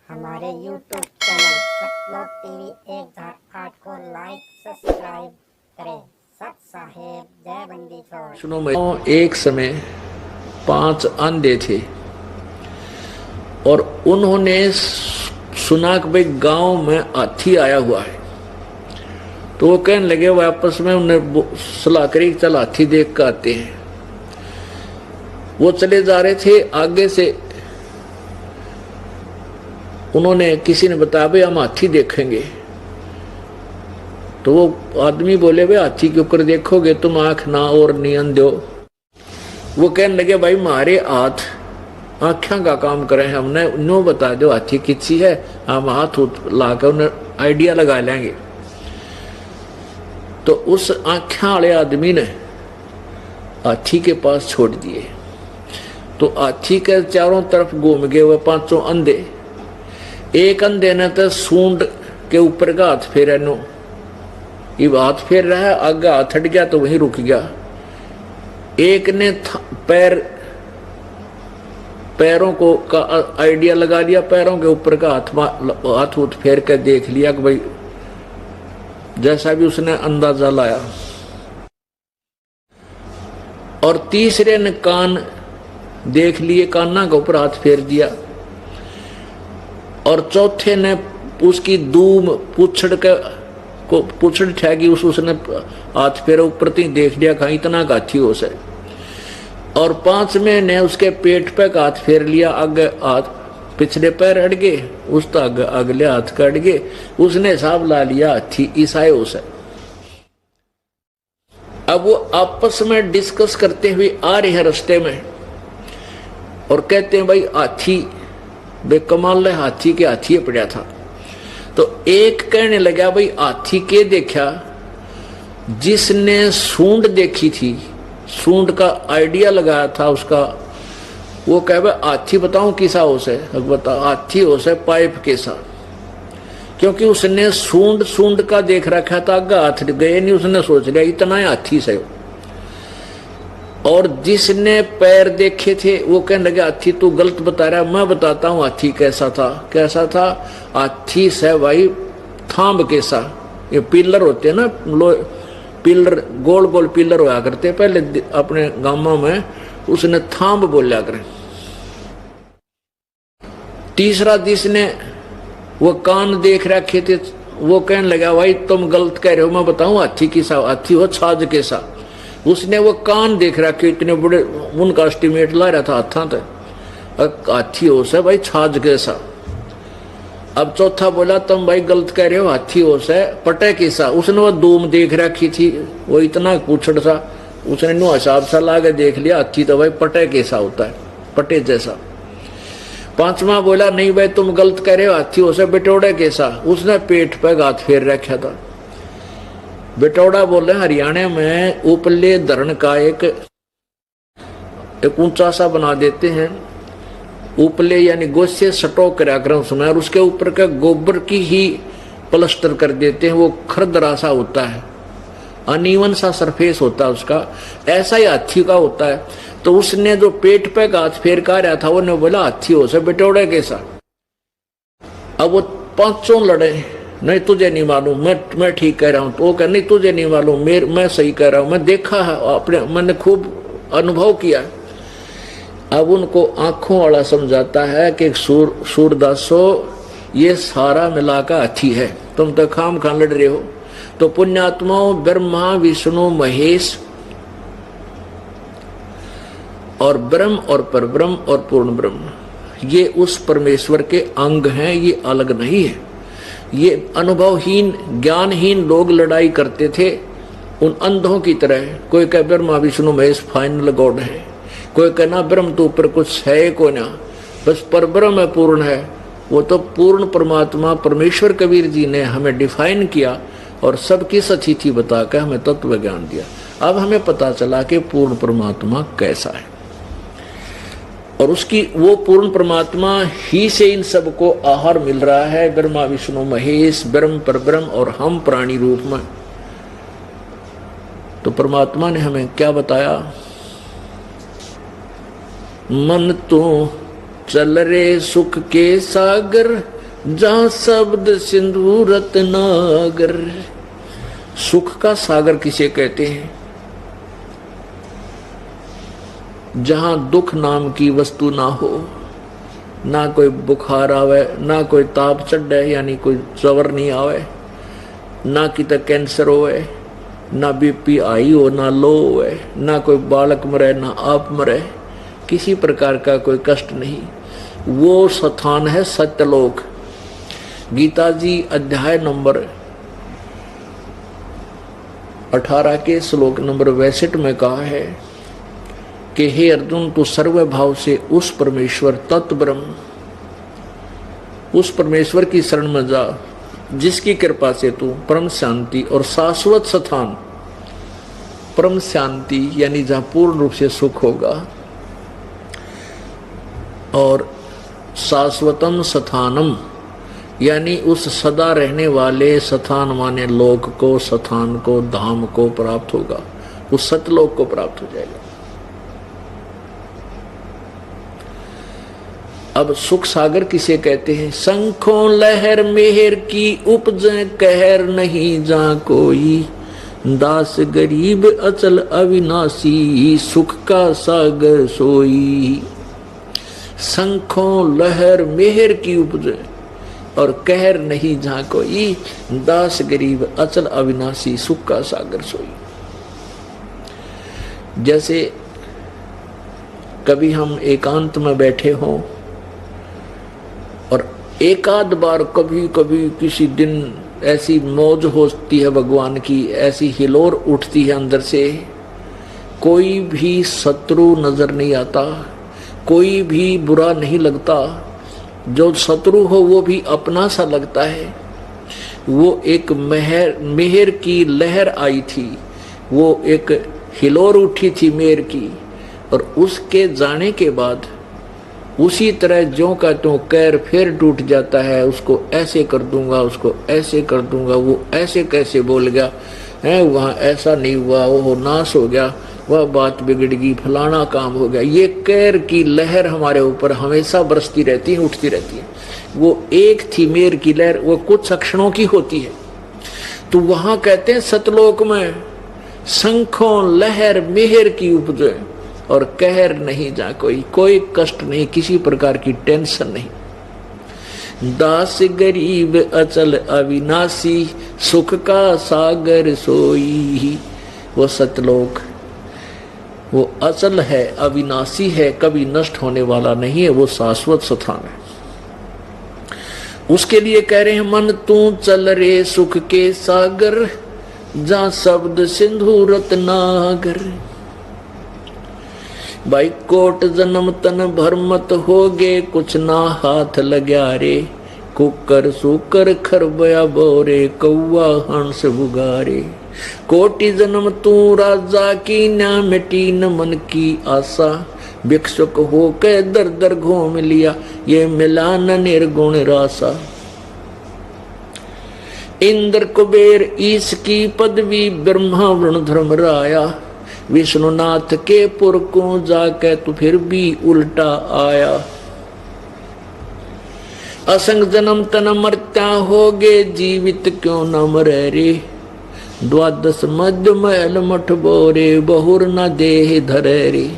हमारे YouTube channel सतलोक TV 1008 को like subscribe करें। सत साहेब जय बंदी छोड़। सुनो, मैं एक समय 5 अंधे थे और उन्होंने सुना कि भाई गांव में हाथी आया हुआ है। तो वो कहने लगे, वो आपस में उन्हें सलाह करी, चल हाथी देख कर आते हैं। वो चले जा रहे थे, आगे से उन्होंने किसी ने बताया भाई हम हाथी देखेंगे। तो वो आदमी बोले, भाई हाथी के ऊपर देखोगे तुम आंख ना और नियन दो। वो कहने लगे, भाई हमारे हाथ आँखों का काम करें, हमने नो बता दो हाथी किसी है, हम हाथ ला कर उन्हें आइडिया लगा लेंगे। तो उस आँखों वाले आदमी ने हाथी के पास छोड़ दिए। तो हाथी के चारों तरफ घूम गए वह 5 अंधे। एक अंधे ने तो सूंड के ऊपर का हाथ फेरा, नो ये हाथ फेर रहा है, आगे हाथ हट गया तो वहीं रुक गया। एक ने पैरों को का आइडिया लगा लिया, पैरों के ऊपर का हाथ फेर कर देख लिया कि भाई जैसा भी उसने अंदाजा लाया। और तीसरे ने कान देख लिए, काना के ऊपर हाथ फेर दिया। और चौथे ने उसकी दूम पूछड़ ठहगी, उसने हाथ फेरा ऊपर तीन देख लिया, कहा इतना गाथी हो से। और 5वें ने उसके पेट पे हाथ फेर लिया, आगे हाथ पिछले पैर अड़ गए, उस तो अगले हाथ का अड़ गए, उसने हिसाब ला लिया हाथी ईसाई हो से। अब वो आपस में डिस्कस करते हुए आ रहे हैं रास्ते में और कहते हैं, भाई हाथी बेकमाल है, हाथी के हाथी पड़ा था। तो एक कहने लगा, भाई हाथी के देखा जिसने सूंड देखी थी, सूंड का आइडिया लगाया था उसका, वो कहे भाई हाथी बताऊं किसा हो से, बता हाथी हो से पाइप के साथ, क्योंकि उसने सूंड का देख रखा था, आगे हाथ गए नहीं, उसने सोच लिया इतना ही हाथी से। और जिसने पैर देखे थे वो कहने लगे, हाथी तू गलत बता रहा है, मैं बताता हूँ हाथी कैसा था। कैसा था? हाथी से भाई थांब कैसा, ये पिलर होते हैं ना, पिलर गोल गोल पिलर होया करते पहले अपने गांवों में, उसने थांब बोलिया करे। तीसरा जिसने वो कान देख रखे थे वो कहने लगा, भाई तुम गलत कह रहे हो, मैं बताऊं हाथी किसा, हाथी हो छाज कैसा। उसने वो कान देख रखे, इतने बड़े, उनका एस्टिमेट ला रहा था हाथा तक, हाथी हो से भाई छाज कैसा। अब चौथा बोला, तुम भाई गलत कह रहे हो, हाथी हो से पटे कैसा। उसने वो दूम देख रखी थी, वो इतना पूछड़ सा, उसने नो हिसाब सा ला के देख लिया, हाथी तो भाई पटे कैसा होता है, पटे जैसा। 5वां बोला, नहीं भाई तुम गलत कह रहे हो, हाथी हो से बिटौड़े कैसा। उसने पेट पे हाथ फेर रखा था। बिटौड़ा बोले हरियाणा में उपले धरण का एक ऊंचा सा बना देते हैं, उपले यानी गोसे सटो करा कर उसमें, और उसके ऊपर का गोबर की ही प्लास्टर कर देते हैं। वो खरदरा सा होता है, अनइवन सा सरफेस होता है उसका, ऐसा ही हाथी का होता है। तो उसने जो पेट पे हाथ फेर का रहा था, वो बोला हाथी हो से बिटौड़े कैसा। अब वो 5 लड़े, नहीं तुझे नहीं मालूम, मैं ठीक कह रहा हूं। तो वो कह, नहीं तुझे नहीं मालूम, मैं सही कह रहा हूं, मैं देखा है अपने, मैंने खूब अनुभव किया। अब उनको आंखों वाला समझाता है कि सूरदासो ये सारा मिलाकर हाथी है, तुम तो खाम खान लड़ रहे हो। तो पुण्यात्माओं, ब्रह्मा विष्णु महेश और ब्रह्म और परब्रह्म और पूर्ण ब्रह्म, ये उस परमेश्वर के अंग हैं, ये अलग नहीं है। ये अनुभवहीन ज्ञानहीन लोग लड़ाई करते थे उन अंधों की तरह। कोई कहे ब्रह्मा विष्णु महेश फाइनल गॉड है, कोई कहना ब्रह्म तो ऊपर कुछ है को ना, बस परब्रह्म है, पूर्ण है। वो तो पूर्ण परमात्मा परमेश्वर कबीर जी ने हमें डिफाइन किया और सबकी सचिथि बताकर हमें तत्व ज्ञान दिया। अब हमें पता चला कि पूर्ण परमात्मा कैसा है, और उसकी वो पूर्ण परमात्मा ही से इन सबको आहार मिल रहा है। ब्रह्मा विष्णु महेश, ब्रह्म परब्रह्म और हम प्राणी रूप में। तो परमात्मा ने हमें क्या बताया, मन तू चल रे सुख के सागर, जहां शब्द सिंधु रत्नागर। सुख का सागर किसे कहते हैं? जहां दुख नाम की वस्तु ना हो, ना कोई बुखार आवे, ना कोई ताप चढ़े यानी कोई जवर नहीं आवे, ना कितना कैंसर होवे, ना बीपी हाई हो ना लो होवे, ना कोई बालक मरे ना आप मरे, किसी प्रकार का कोई कष्ट नहीं। वो स्थान है सत्यलोक। गीता जी अध्याय नंबर 18 के श्लोक नंबर 62 में कहा है कि हे अर्जुन, तू सर्व भाव से उस परमेश्वर तत्व ब्रह्म, उस परमेश्वर की शरण में जा जिसकी कृपा से तू परम शांति और शाश्वत स्थान, परम शांति यानी जहां पूर्ण रूप से सुख होगा, और शाश्वतम स्थानम यानी उस सदा रहने वाले स्थान माने लोक को, स्थान को, धाम को प्राप्त होगा, उस सतलोक को प्राप्त हो जाएगा। अब सुख सागर किसे कहते हैं? शंखों लहर मेहर की उपजे कहर नहीं जा कोई, दास गरीब अचल अविनाशी सुख का सागर सोई। शंखों लहर मेहर की उपजे और कहर नहीं जा कोई, दास गरीब अचल अविनाशी सुख का सागर सोई। जैसे कभी हम एकांत में बैठे हों और एकाध बार कभी कभी किसी दिन ऐसी मौज होती है भगवान की, ऐसी हिलोर उठती है अंदर से, कोई भी शत्रु नजर नहीं आता, कोई भी बुरा नहीं लगता, जो शत्रु हो वो भी अपना सा लगता है। वो एक मेहर की लहर आई थी, वो एक हिलोर उठी थी मेहर की, और उसके जाने के बाद उसी तरह ज्यों का त्यों कैर फिर टूट जाता है। उसको ऐसे कर दूंगा, उसको ऐसे कर दूंगा, वो ऐसे कैसे बोल गया है, वहाँ ऐसा नहीं हुआ, वो नाश हो गया, वह बात बिगड़ गई, फलाना काम हो गया। ये कैर की लहर हमारे ऊपर हमेशा बरसती रहती है, उठती रहती है। वो एक थी मेर की लहर, वो कुछ क्षणों की होती है। तो वहां कहते हैं सतलोक में शंखों लहर मेहर की उपजे और कहर नहीं जा कोई, कोई कष्ट नहीं, किसी प्रकार की टेंशन नहीं। दास गरीब अचल अविनाशी सुख का सागर सोई। वो सतलोक वो अचल है, अविनाशी है, कभी नष्ट होने वाला नहीं है, वो शाश्वत स्थान है। उसके लिए कह रहे हैं मन तू चल रे सुख के सागर, जहां शब्द सिंधु रत्नागर। भाई कोट जन्म तन भरमत होगे, कुछ ना हाथ लग्या रे, कुकर सुकर खरबया बोरे, कौआ हंस बुगारे। कोटि जन्म तू राजा की, ना मिटी न मन की आशा, भिक्षुक होके दर दर घूम लिया, ये मिला न निर्गुण रासा। इंद्र कुबेर ईश की पदवी, ब्रह्मा वरुण धर्म राया, विष्णुनाथ के पुर को जाके तू फिर भी उल्टा आया। असंग जन्म तन मरता होगे, जीवित क्यों न मरे रे, द्वादश मध्य महल मठ बोरे, बहुर न देह धरे रे।